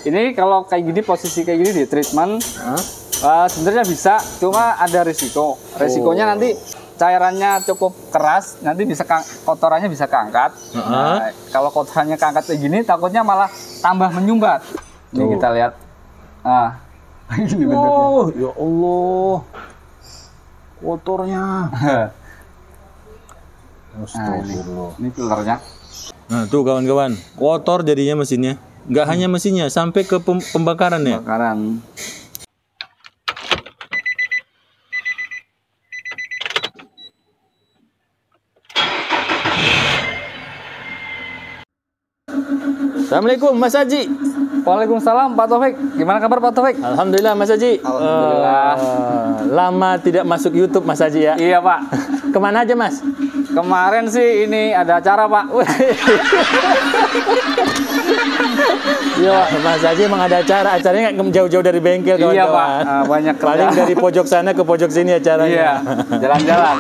Ini kalau kayak gini, posisi kayak gini di treatment, sebenarnya bisa, cuma ada risiko. Risikonya nanti cairannya cukup keras, nanti bisa kotorannya bisa keangkat. Nah, kalau kotorannya keangkat kayak gini, takutnya malah tambah menyumbat. Ini kita lihat. Nah, ini bentuknya. Ya Allah, kotornya. Nah, ini filternya. Nah tuh kawan-kawan, kotor jadinya mesinnya. Nggak hanya mesinnya, sampai ke pembakaran ya. Pembakaran. Assalamualaikum Mas Haji. Waalaikumsalam Pak Taufik. Gimana kabar Pak Taufik? Alhamdulillah Mas Haji. Alhamdulillah. Lama tidak masuk YouTube Mas Haji ya. Iya Pak. Kemana aja Mas? Kemarin sih ini ada acara Pak. Iya Mas Haji emang ada acara. Acaranya nggak jauh-jauh dari bengkel kawan-kawan. Iya Pak. Banyak kerja. Paling dari pojok sana ke pojok sini acaranya. Iya. Jalan-jalan.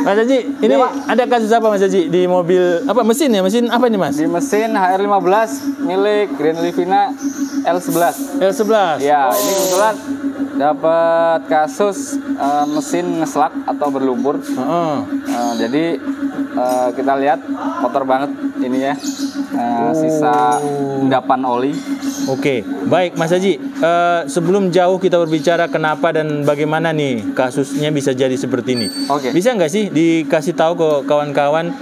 Mas Haji, ini Pak, ada kasus apa Mas Haji di mobil apa mesin ya? Mesin apa ini Mas? Di mesin HR15 milik Grand Livina L11. L11. Ya, ini kebetulan dapat kasus mesin ngeslak atau berlumpur. Jadi kita lihat kotor banget ini ya, sisa endapan oli. Oke, baik Mas Haji. Sebelum jauh kita berbicara kenapa dan bagaimana nih kasusnya bisa jadi seperti ini. Oke. Bisa nggak sih dikasih tahu ke kawan-kawan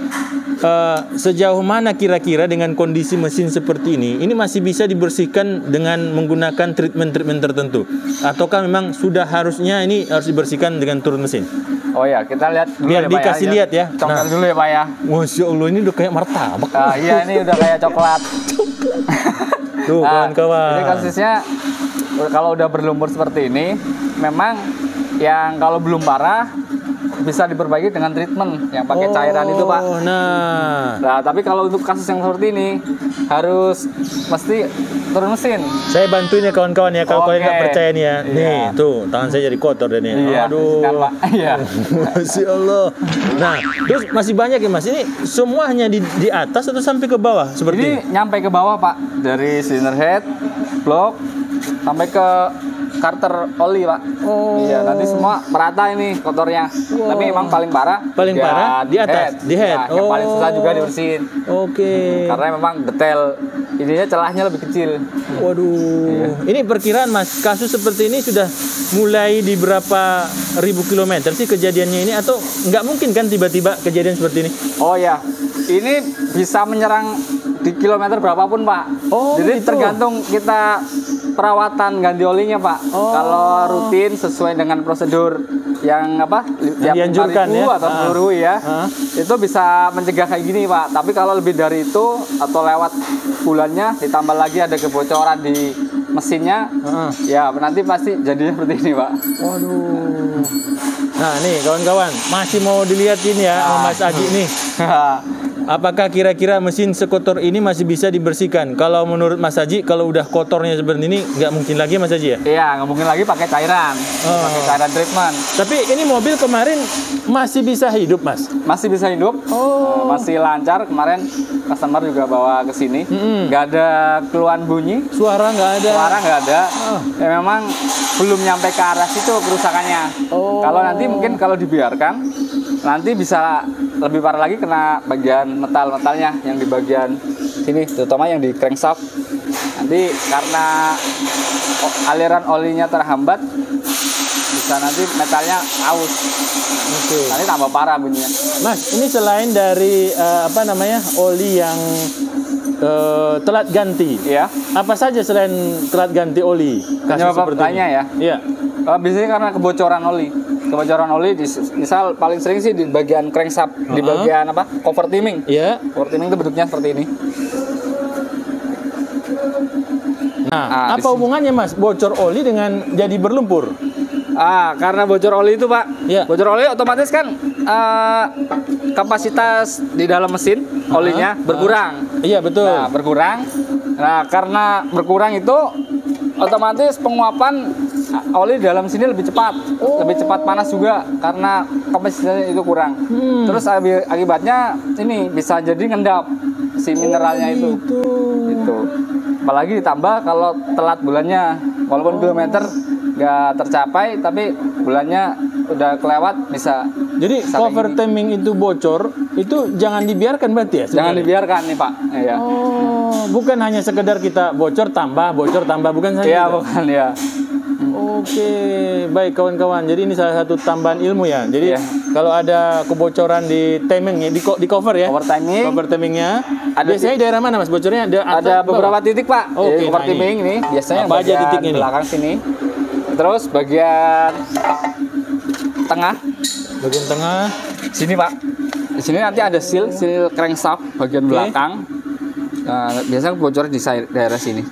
sejauh mana kira-kira dengan kondisi mesin seperti ini masih bisa dibersihkan dengan menggunakan treatment-treatment tertentu, ataukah memang sudah harusnya ini harus dibersihkan dengan turun mesin? Oh ya, kita lihat dulu biar ya, Pak, dikasih ya. lihat ya. Coklat dulu ya Pak ya. Masya Allah, ini udah kayak martabak. Iya, ini udah kayak coklat. Tuh kawan-kawan. Ini kasusnya kalau udah berlumpur seperti ini, memang yang kalau belum parah bisa diperbaiki dengan treatment yang pakai cairan itu Pak. Nah, tapi kalau untuk kasus yang seperti ini harus mesti turun mesin. Saya bantuin ya kawan-kawan ya, kalau kalian nggak percaya nih ya. Iya. Nih, tuh tangan saya jadi kotor deh nih. Iya, Aduh. kan, Pak. Iya. Masya Allah. Nah, terus masih banyak ya Mas. Ini semua hanya di atas atau sampai ke bawah seperti ini? Ini nyampe ke bawah Pak, dari cylinder head, blok sampai ke karter oli Pak. Iya, nanti semua merata ini kotornya. Tapi emang paling parah di atas, di head. Nah, yang paling susah juga dibersihin. Karena memang detail ininya celahnya lebih kecil. Waduh. Iya. Ini perkiraan Mas, kasus seperti ini sudah mulai di berapa ribu kilometer sih kejadiannya ini, atau nggak mungkin kan tiba-tiba kejadian seperti ini? Oh ya, ini bisa menyerang di kilometer berapapun Pak. Jadi gitu. tergantung kita perawatan ganti olinya Pak. Kalau rutin sesuai dengan prosedur yang dianjurkan ya, atau 10.000 ya, itu bisa mencegah kayak gini Pak. Tapi kalau lebih dari itu atau lewat bulannya, ditambah lagi ada kebocoran di mesinnya, ya nanti pasti jadinya seperti ini Pak. Waduh. Nah nih kawan-kawan, masih mau dilihat ini ya sama Mas Haji nih. Apakah kira-kira mesin sekotor ini masih bisa dibersihkan? Kalau menurut Mas Haji, kalau udah kotornya seperti ini, nggak mungkin lagi Mas Haji ya? Iya, nggak mungkin lagi pakai cairan, pakai cairan treatment. Tapi ini mobil kemarin masih bisa hidup Mas? Masih bisa hidup, masih lancar. Kemarin customer juga bawa ke sini, nggak ada keluhan bunyi, suara nggak ada. Ya memang belum nyampe ke arah situ kerusakannya. Kalau nanti mungkin kalau dibiarkan, nanti bisa lebih parah lagi, kena bagian metal-metalnya yang di bagian sini, terutama yang di crankshaft. Nanti karena aliran olinya terhambat, bisa nanti metalnya aus. Nanti tambah parah bunyinya. Mas, ini selain dari oli yang telat ganti, ya. Apa saja selain telat ganti oli? Kasus seperti ini ya. Iya. Biasanya karena kebocoran oli. Kebocoran oli, misal paling sering sih di bagian crankshaft, di bagian cover timing. Iya. Cover timing itu bentuknya seperti ini. Nah, apa hubungannya Mas bocor oli dengan jadi berlumpur? Karena bocor oli itu Pak, bocor oli otomatis kan kapasitas di dalam mesin olinya berkurang. Iya betul. Nah, berkurang. Nah, karena berkurang itu otomatis penguapan oli di dalam sini lebih cepat, lebih cepat panas juga karena kapasitasnya itu kurang. Terus akibatnya ini bisa jadi ngendap si mineralnya itu. Gitu. Apalagi ditambah kalau telat bulannya, walaupun kilometer nggak tercapai, tapi bulannya udah kelewat bisa. Jadi cover timing itu bocor, itu jangan dibiarkan berarti ya? Jangan dibiarkan nih Pak. Iya. Oh, bukan hanya sekedar kita bocor tambah, bukan saja. Iya, bukan ya. Oke, baik kawan-kawan. Jadi ini salah satu tambahan ilmu ya. Jadi kalau ada kebocoran di timing ya, di cover ya. Cover timingnya. Biasanya daerah mana Mas bocornya? Ada beberapa titik Pak. Oke, cover timing ini biasanya apa aja titiknya belakang sini. Terus bagian tengah. Bagian tengah. Sini Pak. Di sini nanti ada seal crankshaft bagian belakang. Nah, biasanya bocor di daerah sini.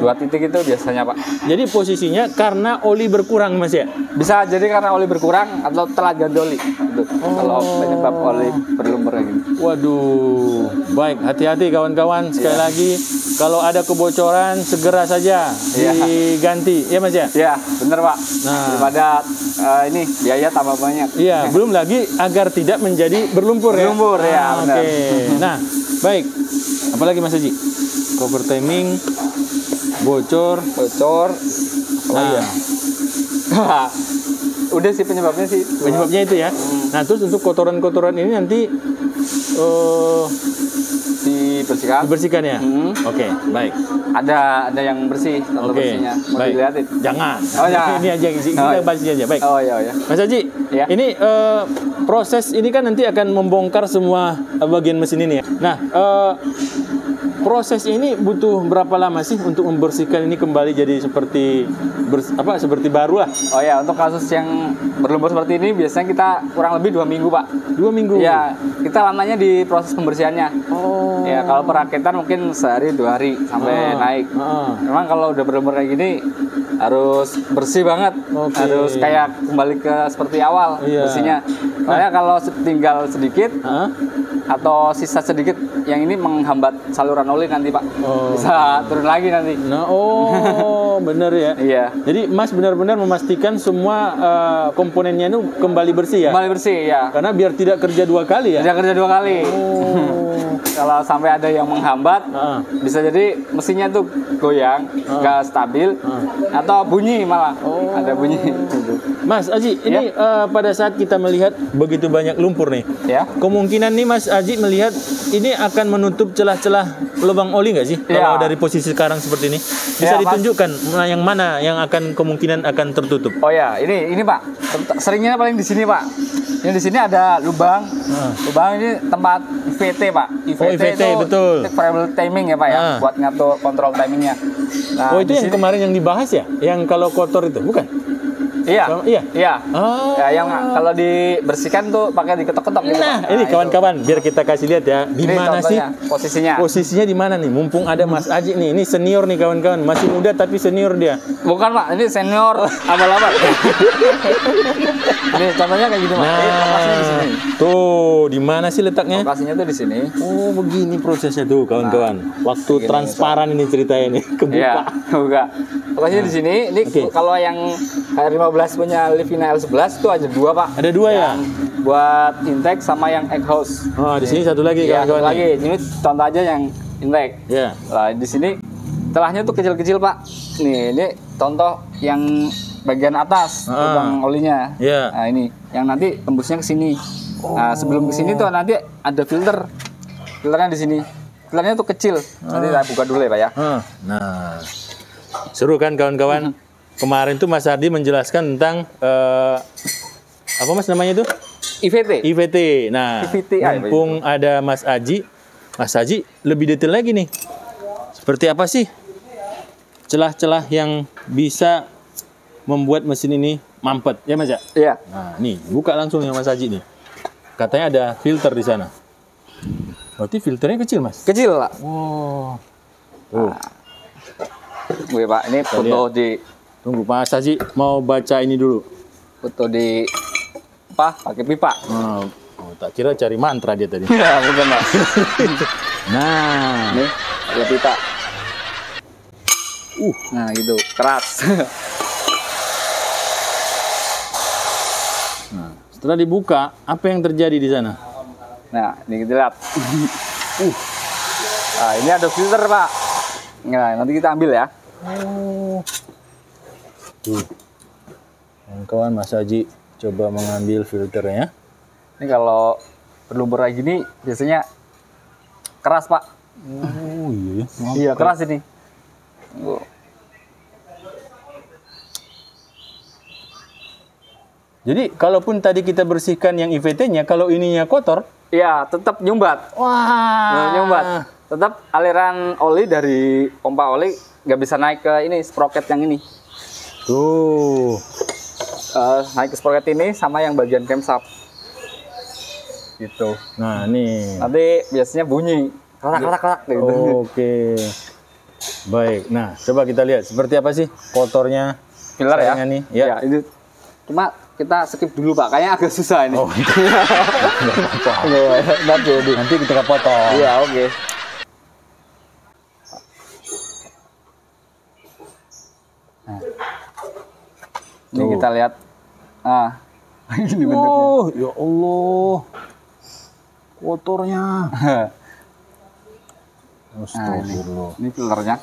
Dua titik itu biasanya Pak. Jadi posisinya karena oli berkurang Mas ya? Bisa jadi karena oli berkurang atau telat ganti oli. Gitu. Kalau penyebab oli berlumpur kayak gini. Waduh, baik, hati-hati kawan-kawan. Sekali lagi, kalau ada kebocoran segera saja diganti, ya Mas ya? Iya, bener Pak. Nah, daripada ini biaya tambah banyak. Iya, belum lagi agar tidak menjadi berlumpur ya. Berlumpur ya, benar. Oke. Nah, baik. Apalagi Mas Haji? Cover timing, bocor. Nah. Udah sih penyebabnya sih. Penyebabnya itu ya. Nah, terus untuk kotoran-kotoran ini nanti dibersihkan ya. Oke, baik. Ada yang bersih kalau bersihnya. Mau dilihatin? Jangan. Oh ya. Ini aja kita bahas aja. Baik. Oh iya. Mas Haji, ini proses ini kan nanti akan membongkar semua bagian mesin ini ya. Nah, proses ini butuh berapa lama sih untuk membersihkan ini kembali jadi seperti seperti baru lah? Oh ya, untuk kasus yang berlumpur seperti ini biasanya kita kurang lebih 2 minggu Pak. 2 minggu? Ya, kita lamanya di proses pembersihannya. Oh. Ya, kalau perakitan mungkin sehari 2 hari sampai naik. Memang kalau udah berlumpur kayak gini harus bersih banget. Harus kayak kembali ke seperti awal bersihnya. Soalnya kalau tinggal sedikit atau sisa sedikit yang ini menghambat saluran oli nanti Pak. Bisa turun lagi nanti. Nah, bener ya. Iya. Jadi Mas benar-benar memastikan semua komponennya itu kembali bersih ya. Kembali bersih ya. Karena biar tidak kerja 2 kali ya. Tidak kerja 2 kali. Kalau sampai ada yang menghambat, bisa jadi mesinnya tuh goyang, nggak stabil, atau bunyi malah. Ada bunyi. Mas Aji, ini pada saat kita melihat begitu banyak lumpur nih, kemungkinan nih Mas Aji melihat ini akan menutup celah-celah lubang oli nggak sih? Kalau dari posisi sekarang seperti ini, bisa ditunjukkan yang mana yang akan kemungkinan akan tertutup? Oh ya, ini Pak, seringnya paling di sini Pak. Ini di sini ada lubang. Lubang ini tempat IVT Pak. IVT itu betul. Variable timing ya Pak ya, buat ngatur kontrol timingnya. Nah, itu yang kemarin yang dibahas ya, yang kalau kotor itu bukan? Iya. Ya, yang kalau dibersihkan tuh pakai diketok-ketok gitu. Nah, ini kawan-kawan, biar kita kasih lihat ya, di mana sih posisinya? Posisinya di mana nih? Mumpung ada Mas Aji nih, ini senior nih kawan-kawan, masih muda tapi senior dia. Bukan Pak, ini senior abal-abal. Ini contohnya kayak gini Pak. Lokasinya di sini. Tuh, di mana sih letaknya? Lokasinya tuh di sini. Oh, begini prosesnya tuh kawan-kawan. Waktu transparan ini ceritanya nih, kebuka. Iya, kebuka. Lokasinya di sini. Ini kalau yang HR15 punya Livina L11 itu ada 2 Pak. Ada 2 ya? Buat intake sama yang exhaust. Oh, di sini satu lagi kawan-kawan. Satu lagi. Ini contoh aja yang intake. Iya. Nah, di sini celahnya tuh kecil-kecil Pak. Nih, ini contoh yang bagian atas lubang olinya. Iya. Nah, ini yang nanti tembusnya ke sini. Nah, sebelum ke sini tuh nanti ada filter. Filternya di sini. Filternya tuh kecil. Nanti saya buka dulu ya Pak ya. Nah. Seru kan kawan-kawan? Kemarin tuh Mas Ardi menjelaskan tentang apa Mas namanya itu? IVT. Nah, mumpung ada Mas Aji lebih detail lagi nih. Seperti apa sih celah-celah yang bisa membuat mesin ini mampet, ya Mas ya? Iya. Nah, nih buka langsung ya Mas Aji nih. Katanya ada filter di sana. Berarti filternya kecil Mas? Kecil Pak. Wow. Gue Pak, ini foto di. Tunggu Pak Haji mau baca ini dulu. Foto di pakai pipa. Tak kira cari mantra dia tadi. Ya, bukan Pak. Nah, ini ada pipa. Nah, gitu, keras. Nah, setelah dibuka, apa yang terjadi di sana? Nah, ini kita lihat. Nah, ini ada filter Pak. Nah, nanti kita ambil ya. Oh. Tuh. Kawan-kawan, Mas Haji coba mengambil filternya. Ini kalau berlumpur kayak gini biasanya keras, Pak. Oh iya. Iya, keras ini. Jadi kalaupun tadi kita bersihkan yang IVT-nya, kalau ininya kotor, Iya, tetap nyumbat. wah, Nah, nyumbat. Tetap aliran oli dari pompa oli nggak bisa naik ke ini sprocket yang ini. Tuh. Naik ke sprocket ini sama yang bagian camshaft. Gitu. Nah, nih. Nanti biasanya bunyi kerak gitu. Oke. Baik. Nah, coba kita lihat seperti apa sih kotornya Filler ya. sayangnya nih. Ya. Ya, itu cuma kita skip dulu, Pak. Kayaknya agak susah ini. Oh, nanti kita potong. Iya, oke. Nah. Ini kita lihat. Ah. Ini bentuknya. Oh, ya Allah. Kotornya. Astagfirullah. Ini filternya.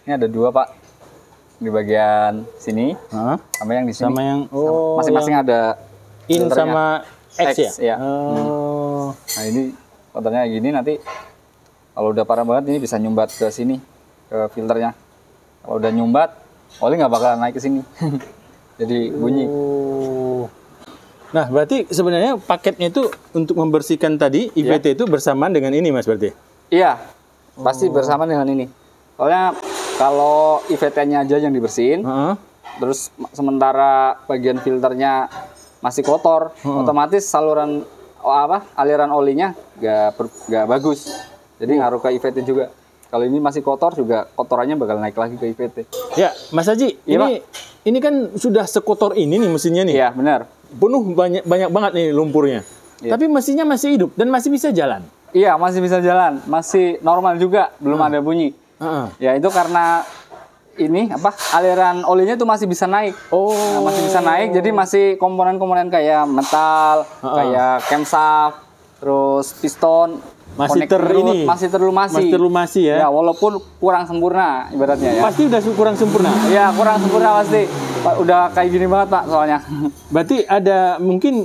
Ini ada dua, Pak. Di bagian sini Hah? sama yang di sini. Sama yang Masing-masing ada in filternya. sama X ya? ya. Oh. Nah, ini kotornya kayak gini, nanti kalau udah parah banget ini bisa nyumbat ke sini, ke filternya. Kalau udah nyumbat, oli nggak bakalan naik ke sini. Jadi bunyi. Oh. Nah, berarti sebenarnya paketnya itu untuk membersihkan tadi IVT itu bersamaan dengan ini, Mas, berarti? Iya, pasti bersamaan dengan ini. Soalnya kalau IVT-nya aja yang dibersihin, terus sementara bagian filternya masih kotor, otomatis saluran aliran olinya nggak bagus. Jadi ngaruh ke IVT juga. Kalau ini masih kotor juga kotorannya bakal naik lagi ke IVT. Ya, Mas Haji, Iya, ini kan sudah sekotor ini nih mesinnya nih. Iya, benar. Penuh banyak banget nih lumpurnya. Iya. Tapi mesinnya masih hidup dan masih bisa jalan. Iya, masih bisa jalan, masih normal juga, belum ada bunyi. Ya itu karena ini aliran olinya itu masih bisa naik. Nah, masih bisa naik, jadi masih komponen-komponen kayak metal, kayak camshaft, terus piston Masih masih terlumasi ya. Ya, walaupun kurang sempurna ibaratnya ya. Pasti udah kurang sempurna. Ya, kurang sempurna pasti. Udah kayak gini banget, Pak, soalnya. Berarti ada mungkin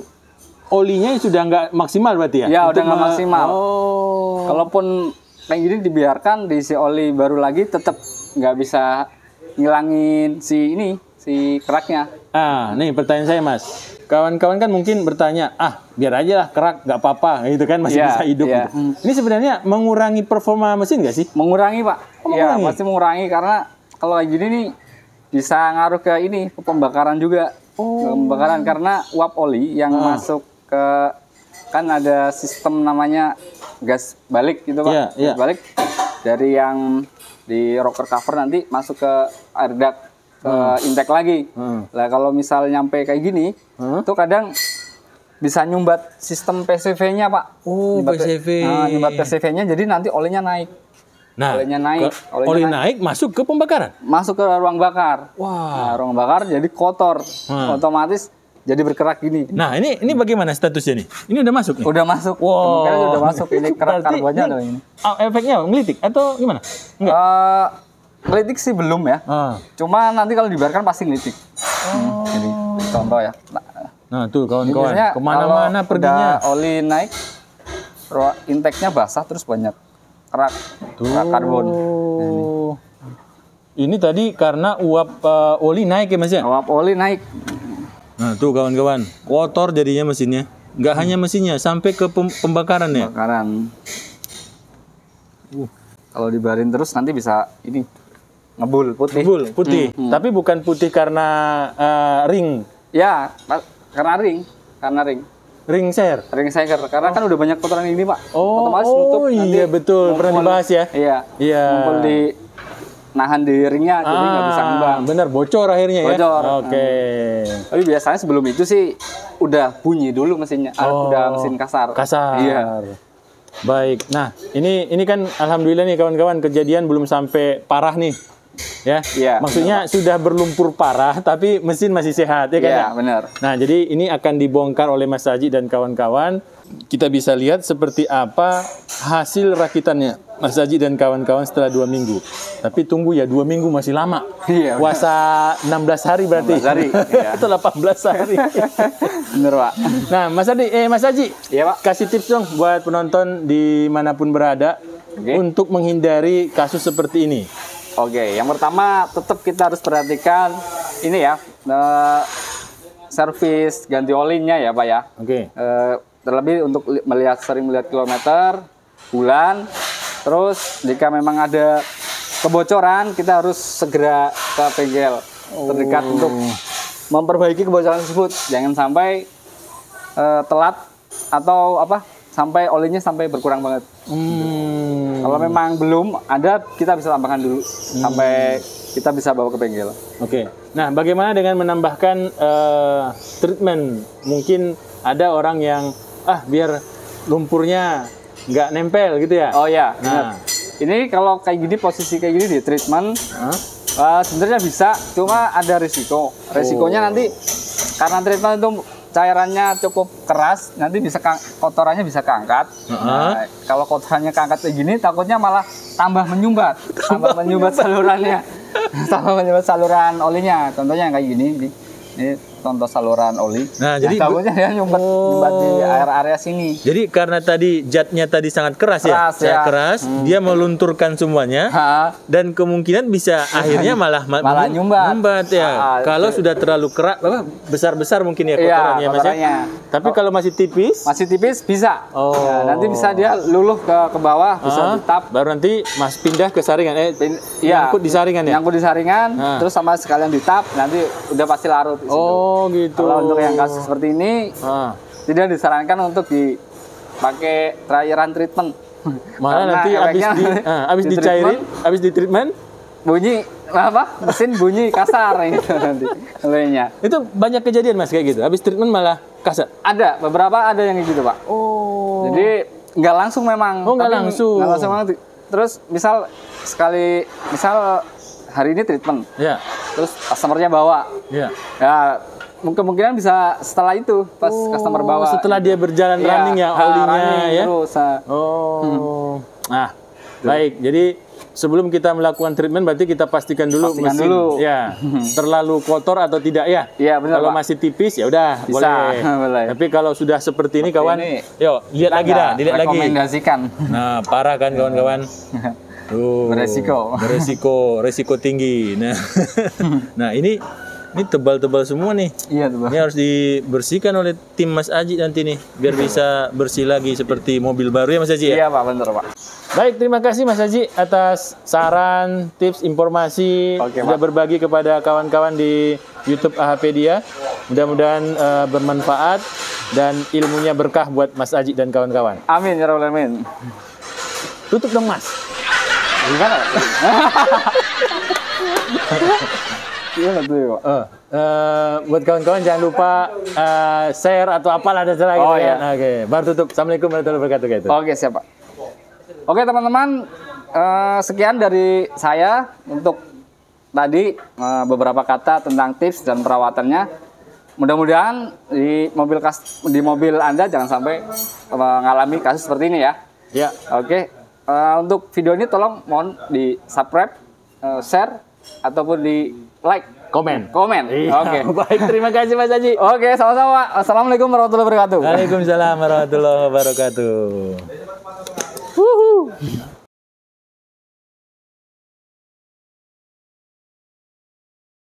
olinya sudah nggak maksimal berarti ya? Ya, udah nggak maksimal. Oh. Kalaupun kayak gini dibiarkan diisi oli baru lagi, tetap nggak bisa ngilangin si keraknya. Nih pertanyaan saya, Mas. Kawan-kawan kan mungkin bertanya, biar aja lah kerak, nggak apa-apa, gitu kan, masih bisa hidup. Iya. Gitu. Ini sebenarnya mengurangi performa mesin nggak sih? Mengurangi, Pak. Iya, mengurangi? pasti mengurangi karena kalau kayak gini nih bisa ngaruh ke pembakaran juga. Ke pembakaran karena uap oli yang masuk ke, kan ada sistem namanya gas balik gitu, Pak. Gas balik dari yang di rocker cover nanti masuk ke air duct, ke intake lagi. Lah kalau misal nyampe kayak gini, itu kadang bisa nyumbat sistem PCV-nya, Pak. PCV. Nyumbat PCV-nya, jadi nanti olinya naik. Nah, Olinya naik. Oli naik masuk ke pembakaran. Masuk ke ruang bakar. Nah, ruang bakar jadi kotor. Otomatis jadi berkerak gini. Nah, ini bagaimana statusnya nih? Ini udah masuk nih? Udah masuk. Kemungkinan udah masuk. Ini kerak karbonnya ada ini. Efeknya ngelitik atau gimana? Enggak. Ngelitik sih belum ya. Cuma nanti kalau dibiarkan pasti ngelitik. Jadi contoh ya. Nah, tuh kawan-kawan, Biasanya kemana-mana kalau perginya. udah oli naik, intake-nya basah terus banyak kerak karbon. Ini tadi karena uap oli naik ya, Mas ya? Uap oli naik. Nah, tuh kawan-kawan, kotor jadinya mesinnya. Nggak hanya mesinnya, sampai ke pembakaran ya? Pembakaran. Kalau dibarin terus nanti bisa ini ngebul putih. Ngebul putih, tapi bukan putih karena ring. Ya, karena ring. Ring share. Ring seker. Karena kan udah banyak kotoran ini, Pak. Otomatis Oh iya betul, pernah dibahas ya? Iya. Ngumpul di nahan di ringnya, jadi nggak bisa ngembang. Bener, bocor akhirnya ya? Bocor. Oke. Tapi biasanya sebelum itu sih udah bunyi dulu mesinnya. Udah mesin kasar. Iya. Baik. Nah, ini kan alhamdulillah nih kawan-kawan, kejadian belum sampai parah nih. Ya. Iya, maksudnya sudah berlumpur parah tapi mesin masih sehat ya kan? Iya, ya? benar. Nah, jadi ini akan dibongkar oleh Mas Haji dan kawan-kawan. kita bisa lihat seperti apa hasil rakitannya Mas Haji dan kawan-kawan setelah 2 minggu. Tapi tunggu ya, 2 minggu masih lama. Iya, puasa 16 hari berarti. 16 hari, iya. Atau 18 hari. Bener, Pak. Nah, Mas Haji, Iya, Pak. kasih tips dong buat penonton dimanapun berada untuk menghindari kasus seperti ini. Oke, yang pertama tetap kita harus perhatikan ini ya, servis ganti olinya ya, Pak ya. Oke. Terlebih untuk sering melihat kilometer, bulan. Terus jika memang ada kebocoran, kita harus segera ke bengkel terdekat untuk memperbaiki kebocoran tersebut. Jangan sampai telat atau sampai olinya sampai berkurang banget. Kalau memang belum ada, kita bisa tambahkan dulu sampai kita bisa bawa ke bengkel. Oke. Nah, bagaimana dengan menambahkan treatment? Mungkin ada orang yang biar lumpurnya nggak nempel gitu ya. Oh ya. Nah, ini kalau kayak gini, posisi kayak gini di treatment, sebenarnya bisa, cuma ada risiko. Risikonya nanti karena treatment itu cairannya cukup keras, nanti bisa kotorannya bisa keangkat. Nah, kalau kotorannya keangkat kayak gini, takutnya malah tambah menyumbat salurannya, tambah menyumbat saluran olinya. Contohnya kayak gini, ini contoh saluran oli. Nah, jadi takutnya dia nyumbat di area sini. Jadi karena tadi zatnya tadi sangat keras ya, keras, dia melunturkan semuanya dan kemungkinan bisa akhirnya malah nyumbat ya. Kalau sudah terlalu keras, besar mungkin ya kotorannya, Mas ya. Tapi kalau masih tipis, bisa. Ya, nanti bisa dia luluh ke bawah, bisa ditap. Baru nanti Mas pindah ke saringan, nyangkut di saringan ya. Nyangkut di saringan, terus sama sekalian ditap, nanti udah pasti larut di situ. Oh gitu. Kalau untuk yang kasus seperti ini, tidak disarankan untuk dipakai cairan treatment. Malah nanti habis dicairin, habis di treatment, bunyi mesin bunyi kasar gitu nanti olehnya. Itu banyak kejadian Mas kayak gitu. Habis treatment malah kasar. Ada, beberapa ada yang gitu, Pak. Oh. Jadi nggak langsung memang. Oh, nggak langsung. Terus misal hari ini treatment. Ya. Terus customernya bawa. Ya. Ya, kemungkinan bisa setelah itu pas customer bawa. Setelah dia berjalan running ya olinya ya. Terus. Nah, baik. Jadi sebelum kita melakukan treatment berarti kita pastikan dulu mesin ya terlalu kotor atau tidak ya. Iya, benar. Kalau masih tipis ya udah boleh. Tapi kalau sudah seperti ini kawan, yuk lihat lagi dilihat lagi. Rekomendasikan. Nah, parah kan kawan-kawan. Beresiko tinggi. Nah, ini tebal-tebal semua nih. Iya, tebal. Ini harus dibersihkan oleh tim Mas Haji nanti nih, biar bisa bersih lagi seperti mobil baru ya Mas Haji ya? Iya Pak, bener Pak. Baik, terima kasih Mas Haji atas saran, tips, informasi sudah berbagi kepada kawan-kawan di YouTube AHPedia. Mudah-mudahan bermanfaat dan ilmunya berkah buat Mas Haji dan kawan-kawan. Amin ya rabbal alamin. Tutup dong Mas. Gimana? Gimana tuh ya Pak? Buat kawan-kawan jangan lupa share atau apalah ada cara gitu ya. Oke, baru tutup. Assalamualaikum warahmatullahi wabarakatuh. Oke, siap Pak. Oke teman-teman, sekian dari saya untuk tadi beberapa kata tentang tips dan perawatannya. Mudah-mudahan di mobil Anda jangan sampai mengalami kasus seperti ini ya. Ya. Oke, untuk video ini tolong mohon di subscribe, share ataupun di like, komen. Iya. Oke. Baik, terima kasih Mas Haji. Oke, sama-sama. Assalamualaikum warahmatullahi wabarakatuh. Waalaikumsalam warahmatullahi wabarakatuh.